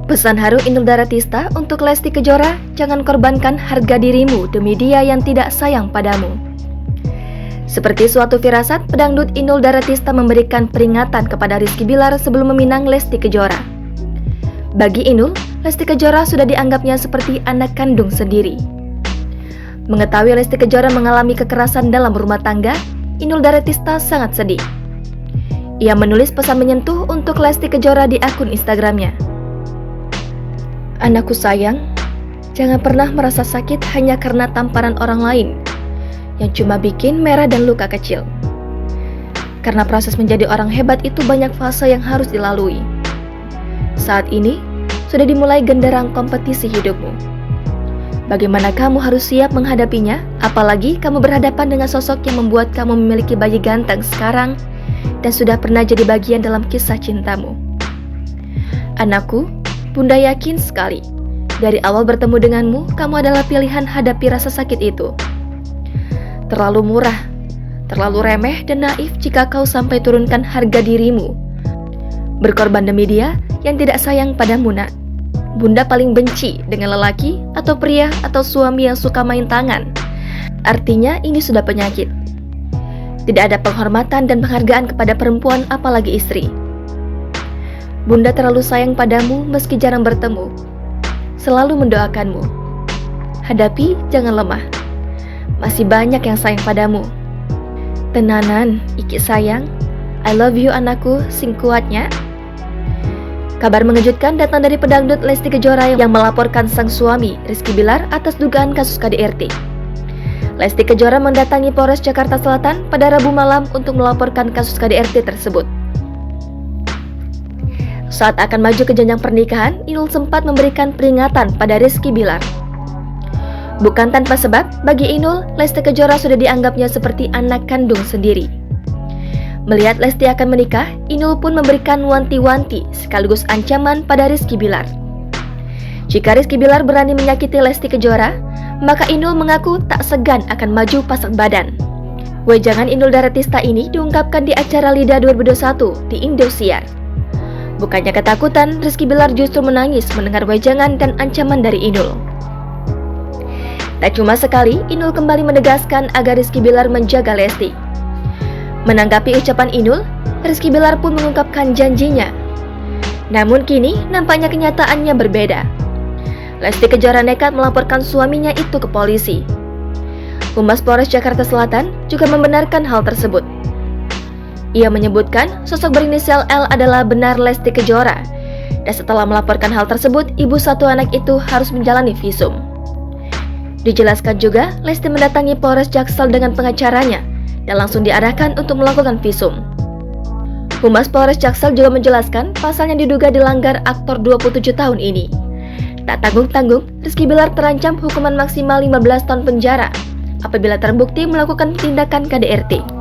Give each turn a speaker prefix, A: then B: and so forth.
A: Pesan haru Inul Daratista untuk Lesti Kejora, jangan korbankan harga dirimu demi dia yang tidak sayang padamu. Seperti suatu firasat, pedangdut Inul Daratista memberikan peringatan kepada Rizky Bilar sebelum meminang Lesti Kejora. Bagi Inul, Lesti Kejora sudah dianggapnya seperti anak kandung sendiri. Mengetahui Lesti Kejora mengalami kekerasan dalam rumah tangga, Inul Daratista sangat sedih. Ia menulis pesan menyentuh untuk Lesti Kejora di akun Instagramnya. Anakku sayang, jangan pernah merasa sakit hanya karena tamparan orang lain yang cuma bikin merah dan luka kecil. Karena proses menjadi orang hebat itu banyak fase yang harus dilalui. Saat ini, sudah dimulai genderang kompetisi hidupmu. Bagaimana kamu harus siap menghadapinya, apalagi kamu berhadapan dengan sosok yang membuat kamu memiliki bayi ganteng sekarang dan sudah pernah jadi bagian dalam kisah cintamu. Anakku, Bunda yakin sekali, dari awal bertemu denganmu, kamu adalah pilihan hadapi rasa sakit itu. Terlalu murah, terlalu remeh dan naif jika kau sampai turunkan harga dirimu. Berkorban demi dia yang tidak sayang padamu, nak. Bunda paling benci dengan lelaki atau pria atau suami yang suka main tangan. Artinya ini sudah penyakit. Tidak ada penghormatan dan penghargaan kepada perempuan apalagi istri. Bunda terlalu sayang padamu meski jarang bertemu. Selalu mendoakanmu. Hadapi, jangan lemah. Masih banyak yang sayang padamu. Tenanan, Iki sayang. I love you anakku, sing kuatnya. Kabar mengejutkan datang dari pedangdut Lesti Kejora yang melaporkan sang suami, Rizky Bilar, atas dugaan kasus KDRT. Lesti Kejora mendatangi Polres Jakarta Selatan pada Rabu malam untuk melaporkan kasus KDRT tersebut. Saat akan maju ke jenjang pernikahan, Inul sempat memberikan peringatan pada Rizky Bilar. Bukan tanpa sebab, bagi Inul, Lesti Kejora sudah dianggapnya seperti anak kandung sendiri. Melihat Lesti akan menikah, Inul pun memberikan wanti-wanti sekaligus ancaman pada Rizky Bilar. Jika Rizky Bilar berani menyakiti Lesti Kejora, maka Inul mengaku tak segan akan maju pasang badan. Wejangan Inul Daratista ini diungkapkan di acara LIDA 2021 di Indosiar. Bukannya ketakutan, Rizky Bilar justru menangis mendengar wejangan dan ancaman dari Inul. Tak cuma sekali, Inul kembali menegaskan agar Rizky Bilar menjaga Lesti. Menanggapi ucapan Inul, Rizky Bilar pun mengungkapkan janjinya. Namun kini, nampaknya kenyataannya berbeda. Lesti Kejora nekat melaporkan suaminya itu ke polisi. Humas Polres Jakarta Selatan juga membenarkan hal tersebut. Ia menyebutkan sosok berinisial L adalah benar Lesti Kejora, dan setelah melaporkan hal tersebut, ibu satu anak itu harus menjalani visum. Dijelaskan juga, Lesti mendatangi Polres Jaksel dengan pengacaranya dan langsung diarahkan untuk melakukan visum. Humas Polres Jaksel juga menjelaskan pasal yang diduga dilanggar aktor 27 tahun ini. Tak tanggung-tanggung, Rizky Bilar terancam hukuman maksimal 15 tahun penjara apabila terbukti melakukan tindakan KDRT.